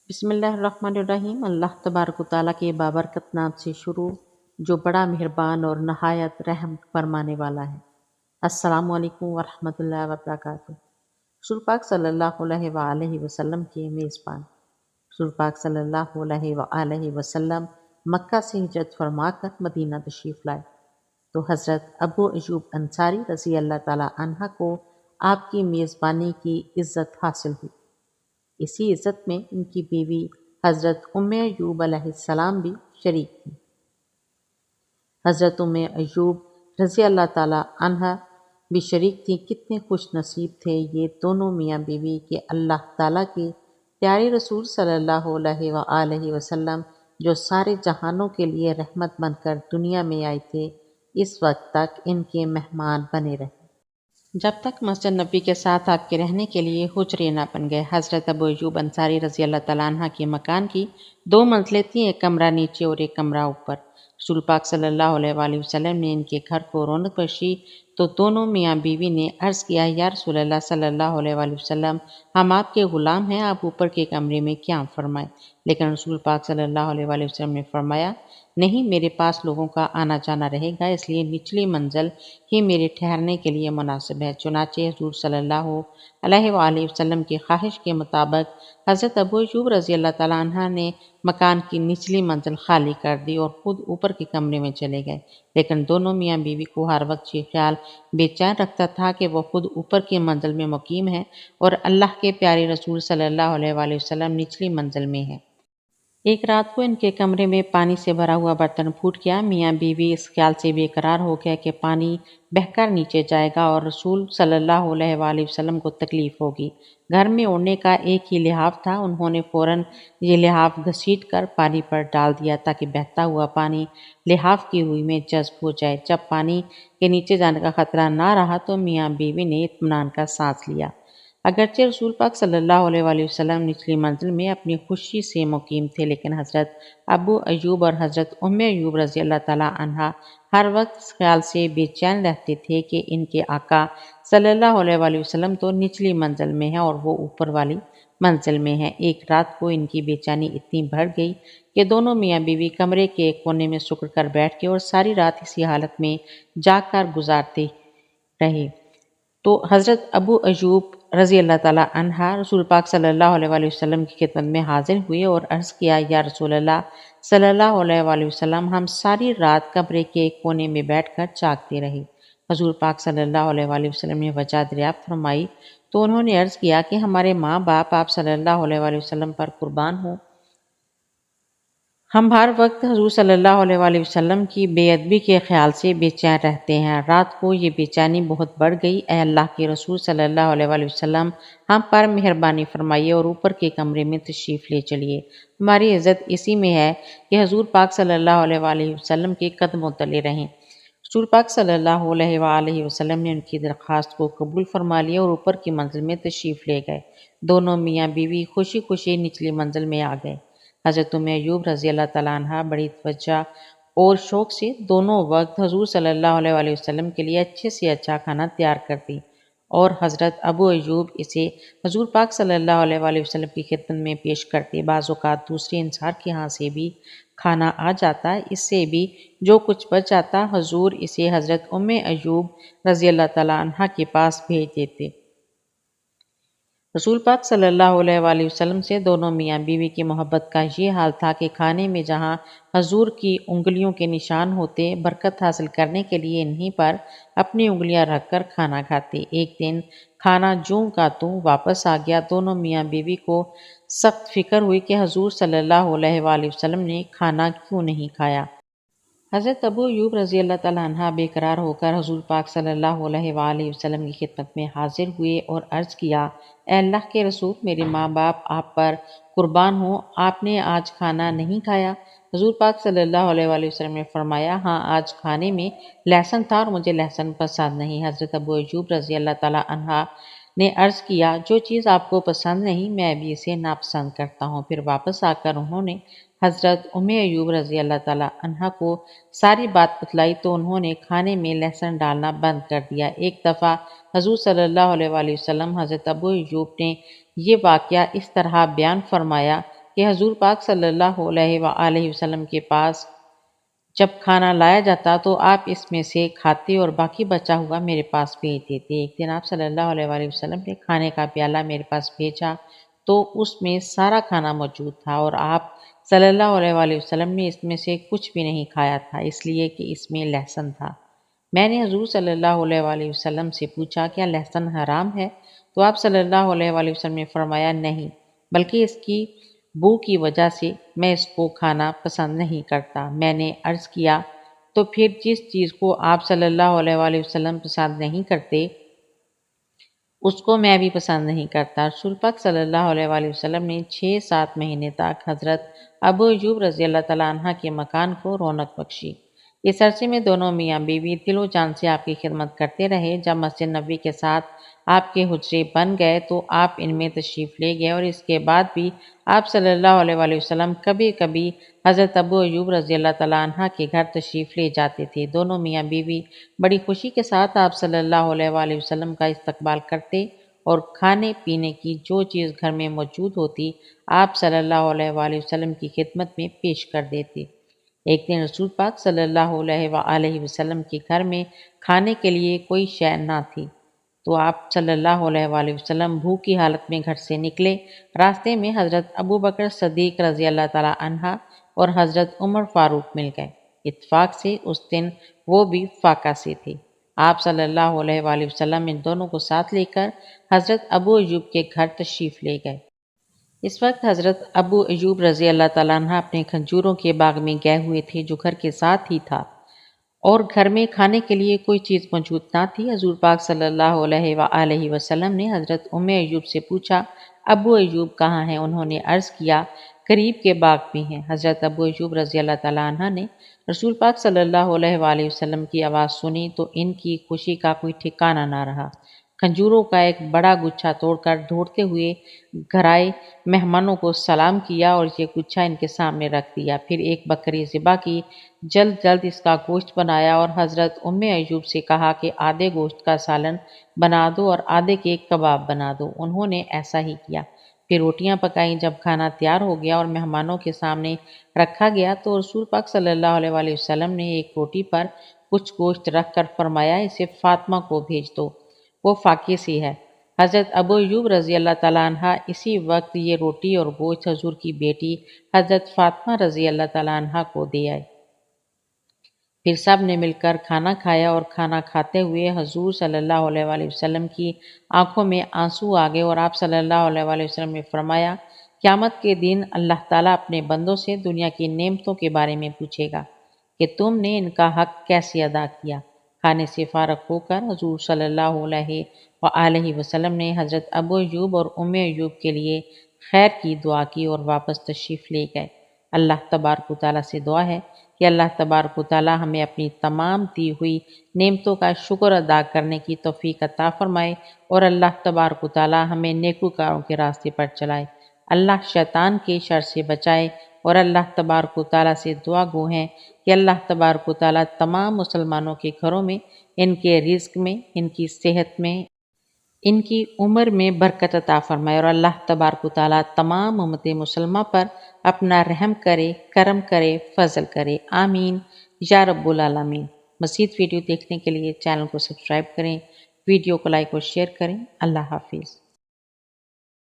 بسم اللہ الرحمن الرحیم۔ اللہ تبارک و تعالیٰ کے بابرکت نام سے شروع جو بڑا مہربان اور نہایت رحم فرمانے والا ہے۔ السلام علیکم ورحمۃ اللہ وبرکاتہ۔ رسول پاک صلی اللہ علیہ وآلہ وسلم کے میزبان رسول پاک صلی اللہ علیہ وآلہ وسلم مکہ سے ہجرت فرما کر مدینہ تشریف لائے تو حضرت ابو ایوب انصاری رضی اللہ تعالیٰ عنہ کو آپ کی میزبانی کی عزت حاصل ہوئی۔ اسی عزت میں ان کی بیوی حضرت ام ایوب علیہ السلام بھی شریک تھیں۔ حضرت ام ایوب رضی اللہ تعالیٰ عنہ بھی شریک تھیں۔ کتنے خوش نصیب تھے یہ دونوں میاں بیوی کہ اللہ تعالیٰ کے پیارے رسول صلی اللہ علیہ وآلہ وسلم جو سارے جہانوں کے لیے رحمت بن کر دنیا میں آئے تھے، اس وقت تک ان کے مہمان بنے رہے جب تک مسجد نبی کے ساتھ آپ کے رہنے کے لیے حجرے نہ بن گئے۔ حضرت ابو ایوب انصاری رضی اللہ تعالیٰ عنہ کے مکان کی 2 منزلیں تھیں، ایک کمرہ نیچے اور ایک کمرہ اوپر۔ رسول پاک صلی اللہ علیہ وآلہ وسلم نے ان کے گھر کو رونق بخشی تو دونوں میاں بیوی نے عرض کیا، یا رسول اللہ صلی اللہ علیہ وآلہ وسلم، ہم آپ کے غلام ہیں، آپ اوپر کے کمرے میں قیام فرمائیں۔ لیکن رسول پاک صلی اللہ علیہ وآلہ وسلم نے فرمایا، نہیں، میرے پاس لوگوں کا آنا جانا رہے گا، اس لیے نچلی منزل ہی میرے ٹھہرنے کے لیے مناسب ہے۔ چنانچہ حضور صلی اللہ علیہ وآلہ وسلم کی خواہش کے مطابق حضرت ابو ایوب رضی اللہ تعالیٰ عنہ نے مکان کی نچلی منزل خالی کر دی اور خود اوپر کے کمرے میں چلے گئے۔ لیکن دونوں میاں بیوی کو ہر وقت یہ خیال بے چین رکھتا تھا کہ وہ خود اوپر کی منزل میں مقیم ہیں اور اللہ کے پیارے رسول صلی اللہ علیہ وآلہ وسلم نچلی منزل میں ہیں۔ ایک رات کو ان کے کمرے میں پانی سے بھرا ہوا برتن پھوٹ گیا۔ میاں بیوی اس خیال سے بے قرار ہو گئے کہ پانی بہہ کر نیچے جائے گا اور رسول صلی اللہ علیہ وآلہ وسلم کو تکلیف ہوگی۔ گھر میں اوڑھنے کا ایک ہی لحاف تھا، انہوں نے فوراً یہ لحاف گھسیٹ کر پانی پر ڈال دیا تاکہ بہتا ہوا پانی لحاف کی ہوئی میں جذب ہو جائے۔ جب پانی کے نیچے جانے کا خطرہ نہ رہا تو میاں بیوی نے اطمینان کا سانس لیا۔ اگرچہ رسول پاک صلی اللہ علیہ وآلہ وسلم نچلی منزل میں اپنی خوشی سے مقیم تھے، لیکن حضرت ابو ایوب اور حضرت ام ایوب رضی اللہ تعالیٰ عنہ ہر وقت اس خیال سے بے چین رہتے تھے کہ ان کے آقا صلی اللہ علیہ وآلہ وسلم تو نچلی منزل میں ہیں اور وہ اوپر والی منزل میں ہیں۔ ایک رات کو ان کی بے چینی اتنی بڑھ گئی کہ دونوں میاں بیوی کمرے کے ایک کونے میں سکڑ کر بیٹھ گئے اور ساری رات اسی حالت میں جاگ کر گزارتے رہے۔ تو حضرت ابو ایوب رضی اللہ تعالیٰ عنہ رسول پاک صلی اللہ علیہ وآلہ وسلم کی خدمت میں حاضر ہوئے اور عرض کیا، یا رسول اللہ صلی اللہ علیہ وآلہ وسلم، ہم ساری رات کمرے کے ایک کونے میں بیٹھ کر جاگتے رہے۔ حضور پاک صلی اللہ علیہ وآلہ وسلم نے وجہ دریافت فرمائی تو انہوں نے عرض کیا کہ ہمارے ماں باپ آپ صلی اللہ علیہ وآلہ وسلم پر قربان ہوں، ہم ہر وقت حضور صلی اللہ علیہ وآلہ وسلم کی بے ادبی کے خیال سے بے چین رہتے ہیں۔ رات کو یہ بے چینی بہت بڑھ گئی۔ اے اللہ کے رسول صلی اللہ علیہ وآلہ وسلم، ہم پر مہربانی فرمائیے اور اوپر کے کمرے میں تشریف لے چلیے۔ ہماری عزت اسی میں ہے کہ حضور پاک صلی اللہ علیہ وآلہ وسلم کے قدموں تلے رہیں۔ رسول پاک صلی اللہ علیہ وآلہ وسلم نے ان کی درخواست کو قبول فرما لیا اور اوپر کی منزل میں تشریف لے گئے۔ دونوں میاں بیوی خوشی خوشی نچلی منزل میں آ گئے۔ حضرت ام ایوب رضی اللہ تعالیٰ عنہ بڑی توجہ اور شوق سے دونوں وقت حضور صلی اللہ علیہ وآلہ وسلم کے لیے اچھے سے اچھا کھانا تیار کرتی اور حضرت ابو ایوب اسے حضور پاک صلی اللہ علیہ وآلہ وسلم کی خدمت میں پیش کرتے۔ بعض اوقات دوسرے انصار کے ہاں سے بھی کھانا آ جاتا، اس سے بھی جو کچھ بچ جاتا حضور اسے حضرت ام ایوب رضی اللہ تعالیٰ عنہ کے پاس بھیج دیتے۔ رسول پاک صلی اللہ علیہ وآلہ وسلم سے دونوں میاں بیوی کی محبت کا یہ حال تھا کہ کھانے میں جہاں حضور کی انگلیوں کے نشان ہوتے، برکت حاصل کرنے کے لیے انہی پر اپنی انگلیاں رکھ کر کھانا کھاتے۔ ایک دن کھانا جوں کا توں واپس آ گیا۔ دونوں میاں بیوی کو سخت فکر ہوئی کہ حضور صلی اللہ علیہ وآلہ وسلم نے کھانا کیوں نہیں کھایا۔ حضرت ابو ایوب رضی اللہ تعالیٰ عنہ بے قرار ہو کر حضور پاک صلی اللہ علیہ وآلہ وسلم کی خدمت میں حاضر ہوئے اور عرض کیا، اے اللہ کے رسول، میرے ماں باپ آپ پر قربان ہوں، آپ نے آج کھانا نہیں کھایا؟ حضور پاک صلی اللہ علیہ وآلہ وسلم نے فرمایا، ہاں، آج کھانے میں لہسن تھا اور مجھے لہسن پسند نہیں۔ حضرت ابو ایوب رضی اللہ تعالیٰ عنہ نے عرض کیا، جو چیز آپ کو پسند نہیں میں بھی اسے ناپسند کرتا ہوں۔ پھر واپس آ کر انہوں نے حضرت ام ایوب رضی اللہ تعالیٰ عنہ کو ساری بات بتلائی تو انہوں نے کھانے میں لہسن ڈالنا بند کر دیا۔ ایک دفعہ حضور صلی اللہ علیہ وآلہ وسلم حضرت ابو ایوب نے یہ واقعہ اس طرح بیان فرمایا، کہ حضور پاک صلی اللہ علیہ وآلہ وسلم کے پاس جب کھانا لایا جاتا تو آپ اس میں سے کھاتے اور باقی بچا ہوا میرے پاس بھیج دیتے۔ ایک دن آپ صلی اللہ علیہ وآلہ وسلم نے کھانے کا پیالہ میرے پاس بھیجا تو اس میں سارا کھانا موجود تھا اور آپ صلی اللہ علیہ وآلہ وسلم نے اس میں سے کچھ بھی نہیں کھایا تھا، اس لیے کہ اس میں لہسن تھا۔ میں نے حضور صلی اللہ علیہ وآلہ وسلم سے پوچھا کیا لہسن حرام ہے؟ تو آپ صلی اللہ علیہ وآلہ وسلم نے فرمایا نہیں، بلکہ اس کی بو کی وجہ سے میں اس کو کھانا پسند نہیں کرتا۔ میں نے عرض کیا تو پھر جس چیز کو آپ صلی اللہ علیہ وآلہ وسلم پسند نہیں کرتے اس کو میں بھی پسند نہیں کرتا۔ رسول پاک صلی اللہ علیہ وآلہ وسلم نے 6-7 مہینے تک حضرت ابو ایوب رضی اللہ تعالیٰ عنہ کے مکان کو رونق بخشی۔ اس عرصے میں دونوں میاں بیوی دل و جان سے آپ کی خدمت کرتے رہے۔ جب مسجد نبوی کے ساتھ آپ کے حجرے بن گئے تو آپ ان میں تشریف لے گئے اور اس کے بعد بھی آپ صلی اللہ علیہ وآلہ وسلم کبھی کبھی حضرت ابو ایوب رضی اللہ تعالیٰ عنہ کے گھر تشریف لے جاتے تھے۔ دونوں میاں بیوی بڑی خوشی کے ساتھ آپ صلی اللہ علیہ وآلہ وسلم کا استقبال کرتے اور کھانے پینے کی جو چیز گھر میں موجود ہوتی آپ صلی اللہ علیہ وآلہ وسلم کی خدمت میں پیش کر دیتے۔ ایک دن رسول پاک صلی اللہ علیہ وآلہ وسلم کے گھر میں کھانے کے لیے کوئی شے نہ تھی تو آپ صلی اللہ علیہ وآلہ وسلم بھوک کی حالت میں گھر سے نکلے۔ راستے میں حضرت ابو بکر صدیق رضی اللہ تعالیٰ عنہ اور حضرت عمر فاروق مل گئے۔ اتفاق سے اس دن وہ بھی فاقہ سے تھے۔ آپ صلی اللہ علیہ وآلہ وسلم ان دونوں کو ساتھ لے کر حضرت ابو ایوب کے گھر تشریف لے گئے۔ اس وقت حضرت ابو ایوب رضی اللہ تعالیٰ عنہ اپنے کھجوروں کے باغ میں گئے ہوئے تھے جو گھر کے ساتھ ہی تھا اور گھر میں کھانے کے لیے کوئی چیز موجود نہ تھی۔ حضور پاک صلی اللہ علیہ وآلہ وسلم نے حضرت ام ایوب سے پوچھا ابو ایوب کہاں ہیں؟ انہوں نے عرض کیا قریب کے باغ میں ہیں۔ حضرت ابو ایوب رضی اللہ تعالیٰ عنہ نے رسول پاک صلی اللہ علیہ وآلہ وسلم کی آواز سنی تو ان کی خوشی کا کوئی ٹھکانہ نہ رہا۔ کھجوروں کا ایک بڑا گچھا توڑ کر دوڑتے ہوئے گھر آئے، مہمانوں کو سلام کیا اور یہ گچھا ان کے سامنے رکھ دیا۔ پھر ایک بکری ذبح کی، جلد جلد اس کا گوشت بنایا اور حضرت ام ایوب سے کہا کہ آدھے گوشت کا سالن بنا دو اور آدھے کے کباب بنا دو۔ انہوں نے ایسا ہی کیا۔ پھر روٹیاں پکائیں۔ جب کھانا تیار ہو گیا اور مہمانوں کے سامنے رکھا گیا تو رسول پاک صلی اللہ علیہ وآلہ وسلم نے ایک روٹی پر کچھ گوشت رکھ کر فرمایا اسے فاطمہ کو بھیج دو، وہ فاقے سے ہے۔ حضرت ابو ایوب رضی اللہ تعالیٰ عنہ اسی وقت یہ روٹی اور گوشت حضور کی بیٹی حضرت فاطمہ رضی اللہ تعالیٰ عنہ کو دے آئے۔ پھر سب نے مل کر کھانا کھایا اور کھانا کھاتے ہوئے حضور صلی اللہ علیہ وآلہ وسلم کی آنکھوں میں آنسو آ گئے اور آپ صلی اللہ علیہ وآلہ وسلم نے فرمایا قیامت کے دن اللہ تعالیٰ اپنے بندوں سے دنیا کی نعمتوں کے بارے میں پوچھے گا کہ تم نے ان کا حق کیسے ادا کیا۔ کھانے سے فارغ ہو کر حضور صلی اللہ علیہ وآلہ وسلم نے حضرت ابو ایوب اور ام ایوب کے لیے خیر کی دعا کی اور واپس تشریف لے گئے۔ اللہ تبارک و تعالیٰ سے دعا ہے کہ اللہ تبارک و تعالیٰ ہمیں اپنی تمام دی ہوئی نعمتوں کا شکر ادا کرنے کی توفیق عطا فرمائے اور اللہ تبارک و تعالیٰ ہمیں نیکوکاروں کے راستے پر چلائے۔ اللہ شیطان کے شر سے بچائے اور اللہ تبارک و تعالیٰ سے دعا گو ہیں کہ اللہ تبارک و تعالیٰ تمام مسلمانوں کے گھروں میں، ان کے رزق میں، ان کی صحت میں، ان کی عمر میں برکت عطا فرمائے اور اللہ تبارک و تعالیٰ تمام امت مسلمہ پر اپنا رحم کرے، کرم کرے، فضل کرے، آمین یا رب العالمین۔ مزید ویڈیو دیکھنے کے لیے چینل کو سبسکرائب کریں، ویڈیو کو لائک اور شیئر کریں۔ اللہ حافظ۔